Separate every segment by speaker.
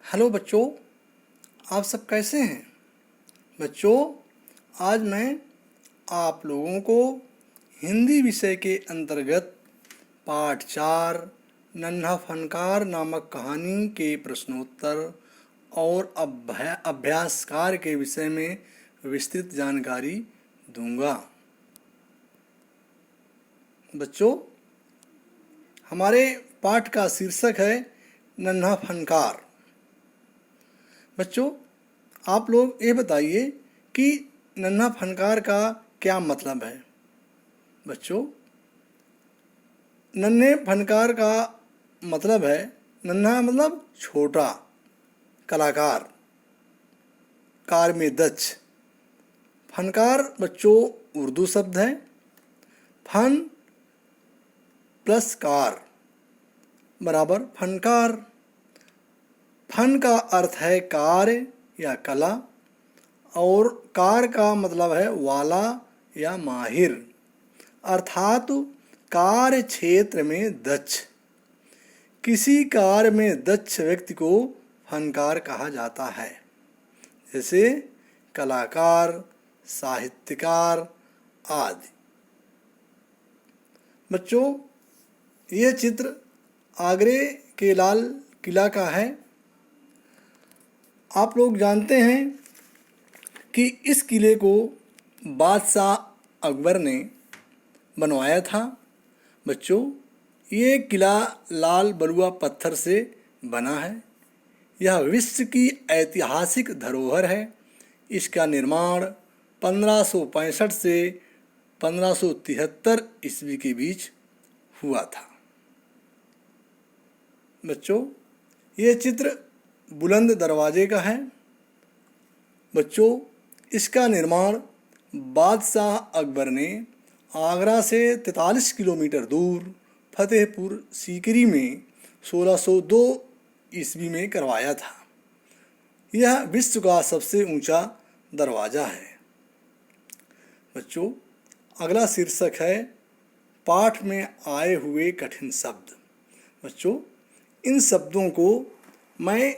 Speaker 1: Hello बच्चों, आप सब कैसे हैं? बच्चों, आज मैं आप लोगों को हिंदी विषय के अंतर्गत पाठ 4 नन्हा फनकार नामक कहानी के प्रश्नोत्तर और अभ्यास कार्य के विषय में विस्तृत जानकारी दूंगा। बच्चों, हमारे पाठ का शीर्षक है नन्हा फनकार। बच्चों, आप लोग ये बताइए कि नन्हा फनकार का क्या मतलब है। बच्चों, नन्हे फनकार का मतलब है, नन्हा मतलब छोटा, कलाकार, कार में दक्ष। फनकार बच्चों उर्दू शब्द है। फन प्लस कार बराबर फनकार। फन का अर्थ है कार्य या कला और कार का मतलब है वाला या माहिर, अर्थात कार्य क्षेत्र में दक्ष। किसी कार्य में दक्ष व्यक्ति को फनकार कहा जाता है, जैसे कलाकार, साहित्यकार आदि। बच्चों, ये चित्र आगरे के लाल किला का है। आप लोग जानते हैं कि इस किले को बादशाह अकबर ने बनवाया था। बच्चों, ये किला लाल बलुआ पत्थर से बना है। यह विश्व की ऐतिहासिक धरोहर है। इसका निर्माण 1565 से 1573 ईस्वी के बीच हुआ था। बच्चों, ये चित्र बुलंद दरवाजे का है। बच्चों, इसका निर्माण बादशाह अकबर ने आगरा से 43 किलोमीटर दूर फतेहपुर सीकरी में 1602 ईस्वी में करवाया था। यह विश्व का सबसे ऊंचा दरवाज़ा है। बच्चों, अगला शीर्षक है पाठ में आए हुए कठिन शब्द। बच्चों, इन शब्दों को मैं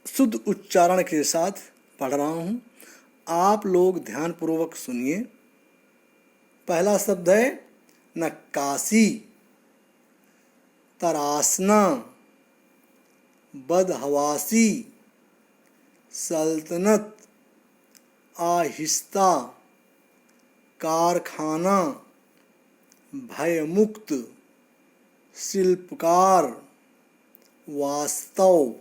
Speaker 1: शुद्ध उच्चारण के साथ पढ़ रहा हूँ। आप लोग ध्यानपूर्वक सुनिए। पहला शब्द है नक्काशी, तराशना, बदहवासी, सल्तनत, आहिस्ता, कारखाना, भयमुक्त, शिल्पकार, वास्तव,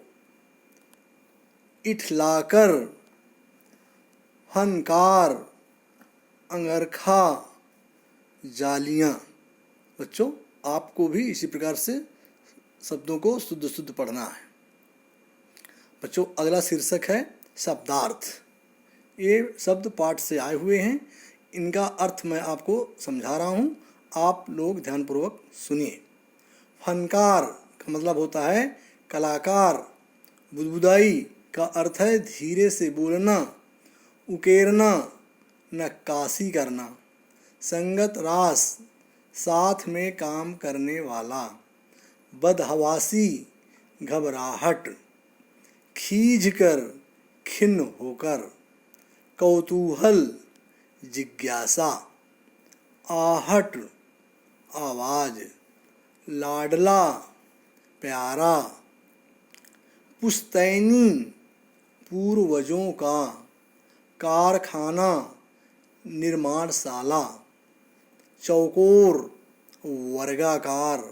Speaker 1: इठलाकर, फनकार, अंगरखा, जालियाँ। बच्चों, आपको भी इसी प्रकार से शब्दों को शुद्ध शुद्ध पढ़ना है। बच्चों, अगला शीर्षक है शब्दार्थ। ये शब्द पाठ से आए हुए हैं। इनका अर्थ मैं आपको समझा रहा हूँ, आप लोग ध्यानपूर्वक सुनिए। फनकार का मतलब होता है कलाकार। बुदबुदाई का अर्थ है धीरे से बोलना, उकेरना, नक्काशी करना। संगत रास, साथ में काम करने वाला। बदहवासी, घबराहट। खींचकर, खिन्न होकर। कौतूहल, जिज्ञासा। आहट, आवाज। लाडला, प्यारा। पुश्तैनी, पूर्वजों का। कारखाना, निर्माणशाला। चौकोर, वर्गाकार।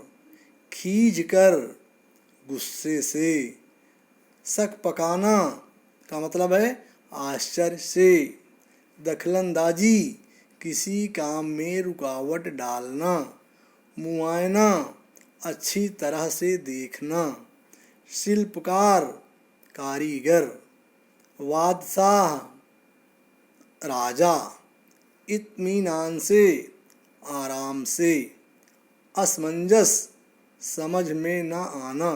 Speaker 1: खींचकर, गुस्से से। शक पकाना का मतलब है आश्चर्य से। दखलंदाजी, किसी काम में रुकावट डालना। मुआयना, अच्छी तरह से देखना। शिल्पकार, कारीगर। बादशाह, राजा। इत्मीनान से, आराम से। असमंजस, समझ में न आना।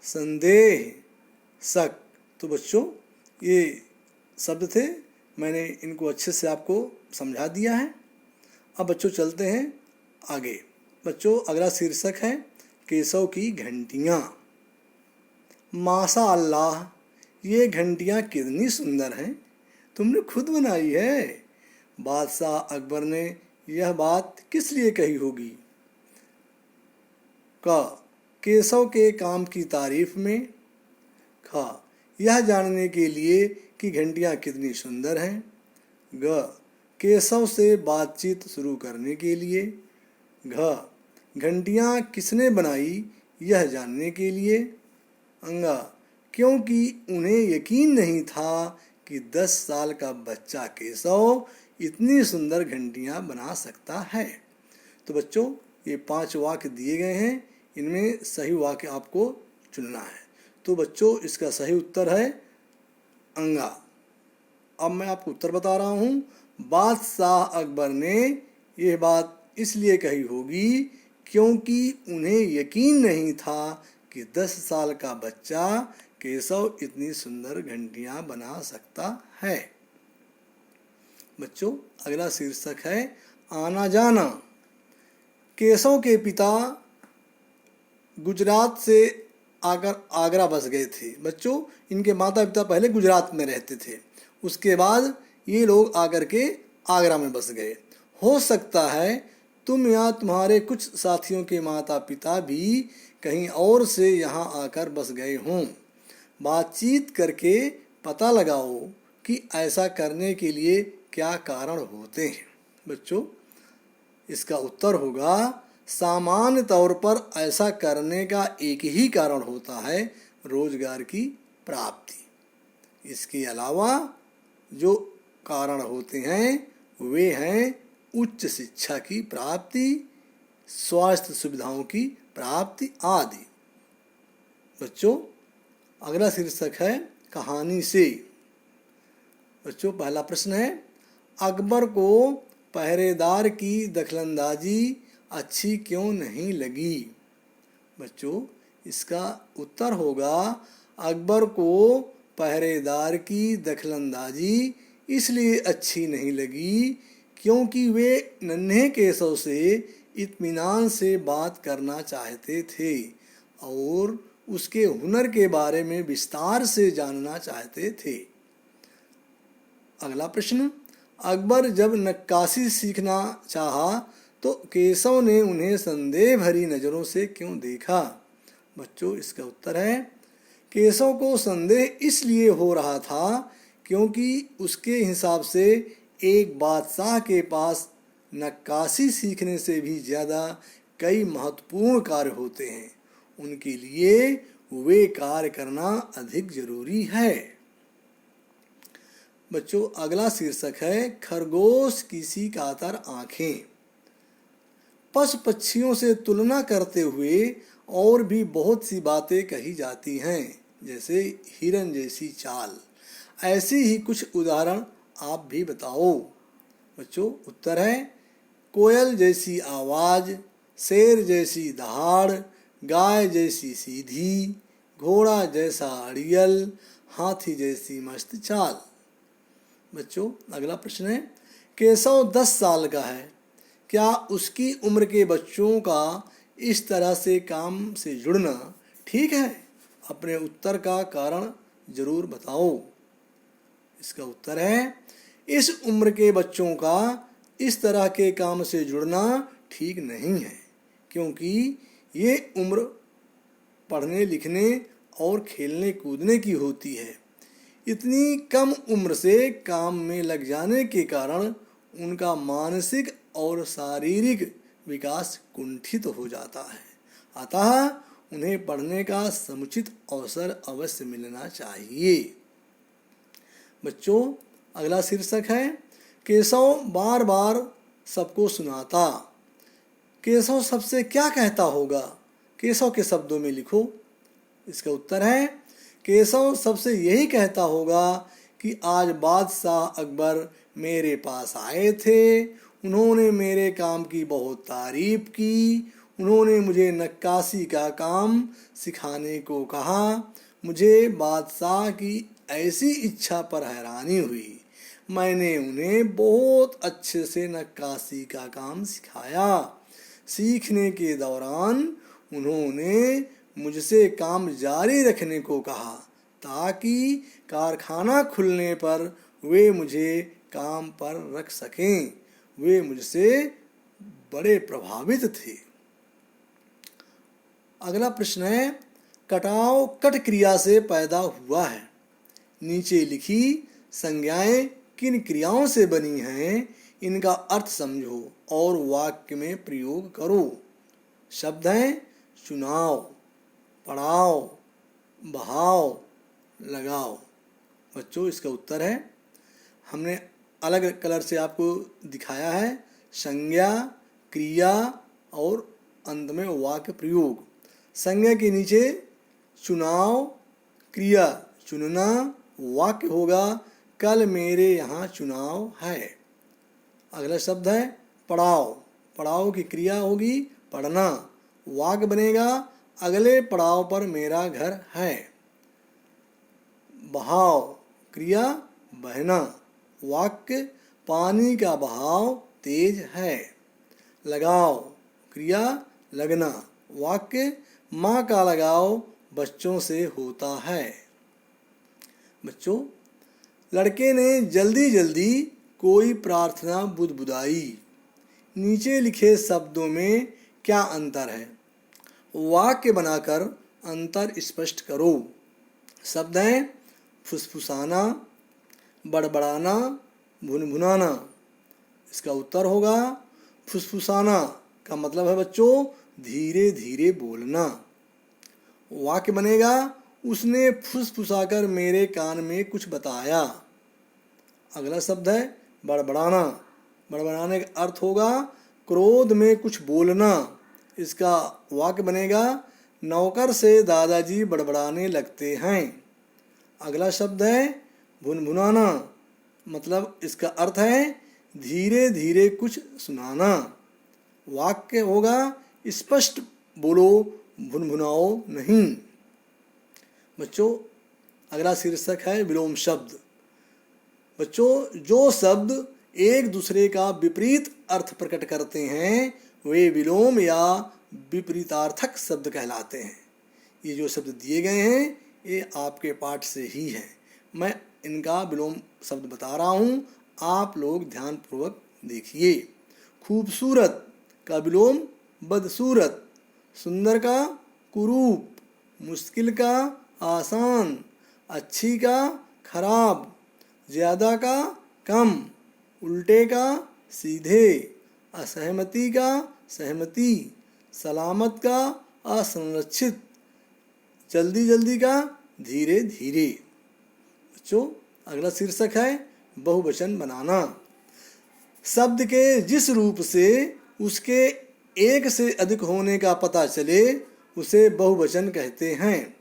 Speaker 1: संदेह, शक। तो बच्चों, ये शब्द थे, मैंने इनको अच्छे से आपको समझा दिया है। अब बच्चों चलते हैं आगे। बच्चों, अगला शीर्षक है केशव की घंटियाँ। माशा अल्लाह, ये घंटियाँ कितनी सुंदर हैं, तुमने खुद बनाई है। बादशाह अकबर ने यह बात किस लिए कही होगी? क, केशव के काम की तारीफ में। ख, यह जानने के लिए कि घंटियाँ कितनी सुंदर हैं। ग, केशव से बातचीत शुरू करने के लिए। घ, घंटियाँ किसने बनाई यह जानने के लिए। अंगा, क्योंकि उन्हें यकीन नहीं था कि 10 साल का बच्चा केशव इतनी सुंदर घंटियाँ बना सकता है। तो बच्चों, ये 5 वाक्य दिए गए हैं, इनमें सही वाक्य आपको चुनना है। तो बच्चों, इसका सही उत्तर है अंगा। अब मैं आपको उत्तर बता रहा हूँ। बादशाह अकबर ने यह बात इसलिए कही होगी क्योंकि उन्हें यकीन नहीं था कि 10 साल का बच्चा केशव इतनी सुंदर घंटियाँ बना सकता है। बच्चों, अगला शीर्षक है आना जाना। केशव के पिता गुजरात से आकर आगरा बस गए थे। बच्चों, इनके माता पिता पहले गुजरात में रहते थे, उसके बाद ये लोग आकर के आगरा में बस गए। हो सकता है तुम या तुम्हारे कुछ साथियों के माता पिता भी कहीं और से यहाँ आकर बस गए हों। बातचीत करके पता लगाओ कि ऐसा करने के लिए क्या कारण होते हैं। बच्चों, इसका उत्तर होगा सामान्य तौर पर ऐसा करने का एक ही कारण होता है, रोजगार की प्राप्ति। इसके अलावा जो कारण होते हैं वे हैं उच्च शिक्षा की प्राप्ति, स्वास्थ्य सुविधाओं की प्राप्ति आदि। बच्चों, अगला शीर्षक है कहानी से। बच्चों, पहला प्रश्न है अकबर को पहरेदार की दखलंदाजी अच्छी क्यों नहीं लगी। बच्चों, इसका उत्तर होगा अकबर को पहरेदार की दखलंदाजी इसलिए अच्छी नहीं लगी क्योंकि वे नन्हे केशव से इत्मीनान से बात करना चाहते थे और उसके हुनर के बारे में विस्तार से जानना चाहते थे। अगला प्रश्न, अकबर जब नक्काशी सीखना चाहा तो केशव ने उन्हें संदेह भरी नज़रों से क्यों देखा। बच्चों, इसका उत्तर है केशव को संदेह इसलिए हो रहा था क्योंकि उसके हिसाब से एक बादशाह के पास नक्काशी सीखने से भी ज़्यादा कई महत्वपूर्ण कार्य होते हैं, उनके लिए वे कार्य करना अधिक जरूरी है। बच्चों, अगला शीर्षक है खरगोश की सी कातर आँखें। पशु पक्षियों से तुलना करते हुए और भी बहुत सी बातें कही जाती हैं, जैसे हिरन जैसी चाल। ऐसी ही कुछ उदाहरण आप भी बताओ। बच्चों, उत्तर है कोयल जैसी आवाज़, शेर जैसी दहाड़, गाय जैसी सीधी, घोड़ा जैसा अड़ियल, हाथी जैसी मस्त चाल। बच्चों, अगला प्रश्न है केशव 10 साल का है, क्या उसकी उम्र के बच्चों का इस तरह से काम से जुड़ना ठीक है? अपने उत्तर का कारण जरूर बताओ। इसका उत्तर है इस उम्र के बच्चों का इस तरह के काम से जुड़ना ठीक नहीं है क्योंकि ये उम्र पढ़ने लिखने और खेलने कूदने की होती है। इतनी कम उम्र से काम में लग जाने के कारण उनका मानसिक और शारीरिक विकास कुंठित हो जाता है, अतः उन्हें पढ़ने का समुचित अवसर अवश्य मिलना चाहिए। बच्चों, अगला शीर्षक है केशव बार बार सबको सुनाता। केशव सबसे क्या कहता होगा? केशव के शब्दों में लिखो। इसका उत्तर है केशव सबसे यही कहता होगा कि आज बादशाह अकबर मेरे पास आए थे, उन्होंने मेरे काम की बहुत तारीफ की, उन्होंने मुझे नक्काशी का काम सिखाने को कहा। मुझे बादशाह की ऐसी इच्छा पर हैरानी हुई, मैंने उन्हें बहुत अच्छे से नक्काशी का काम सिखाया। सीखने के दौरान उन्होंने मुझसे काम जारी रखने को कहा ताकि कारखाना खुलने पर वे मुझे काम पर रख सकें। वे मुझसे बड़े प्रभावित थे। अगला प्रश्न है, कटाव कट क्रिया से पैदा हुआ है। नीचे लिखी संज्ञाएं किन क्रियाओं से बनी हैं, इनका अर्थ समझो और वाक्य में प्रयोग करो। शब्द हैं चुनाव, पड़ाव, बहाव, लगाओ। बच्चों इसका उत्तर है, हमने अलग कलर से आपको दिखाया है, संज्ञा, क्रिया और अंत में वाक्य प्रयोग। संज्ञा के नीचे चुनाव, क्रिया चुनना, वाक्य होगा कल मेरे यहाँ चुनाव है। अगला शब्द है पड़ाव। पड़ाव की क्रिया होगी पढ़ना, वाक्य बनेगा अगले पड़ाव पर मेरा घर है। बहाव क्रिया बहना, वाक्य पानी का बहाव तेज है। लगाव क्रिया लगना, वाक्य माँ का लगाव बच्चों से होता है। बच्चों, लड़के ने जल्दी जल्दी कोई प्रार्थना बुदबुदाई। नीचे लिखे शब्दों में क्या अंतर है? वाक्य बनाकर अंतर स्पष्ट करो। शब्द हैं फुसफुसाना, बड़बड़ाना, भुनभुनाना। इसका उत्तर होगा फुसफुसाना का मतलब है बच्चों धीरे धीरे बोलना। वाक्य बनेगा उसने फुसफुसाकर मेरे कान में कुछ बताया। अगला शब्द है बड़बड़ाना। बड़बड़ाने का अर्थ होगा क्रोध में कुछ बोलना। इसका वाक्य बनेगा नौकर से दादाजी बड़बड़ाने लगते हैं। अगला शब्द है भुनभुनाना, मतलब इसका अर्थ है धीरे धीरे कुछ सुनाना। वाक्य होगा स्पष्ट बोलो, भुनभुनाओ नहीं। बच्चों, अगला शीर्षक है विलोम शब्द। बच्चों, जो शब्द एक दूसरे का विपरीत अर्थ प्रकट करते हैं वे विलोम या विपरीतार्थक शब्द कहलाते हैं। ये जो शब्द दिए गए हैं ये आपके पाठ से ही हैं। मैं इनका विलोम शब्द बता रहा हूँ, आप लोग ध्यानपूर्वक देखिए। खूबसूरत का विलोम बदसूरत, सुंदर का कुरूप, मुश्किल का आसान, अच्छी का खराब, ज़्यादा का कम, उल्टे का सीधे, असहमति का सहमति, सलामत का असंरक्षित, जल्दी जल्दी का धीरे धीरे। बच्चों, अगला शीर्षक है बहुवचन बनाना। शब्द के जिस रूप से उसके एक से अधिक होने का पता चले उसे बहुवचन कहते हैं।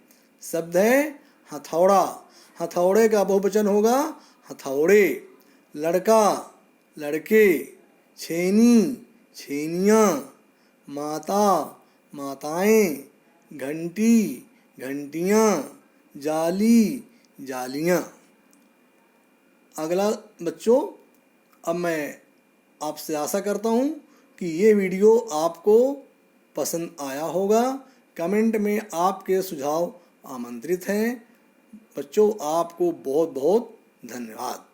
Speaker 1: शब्द है हथौड़ा। हथौड़े का बहुवचन होगा हथौड़े। लड़का, लड़के, छेनी, छेनियाँ, माता, माताएं, घंटी, घंटियाँ, जाली, जालियाँ। अगला बच्चों, अब मैं आपसे आशा करता हूँ कि ये वीडियो आपको पसंद आया होगा। कमेंट में आपके सुझाव आमंत्रित हैं। बच्चों, आपको बहुत बहुत धन्यवाद।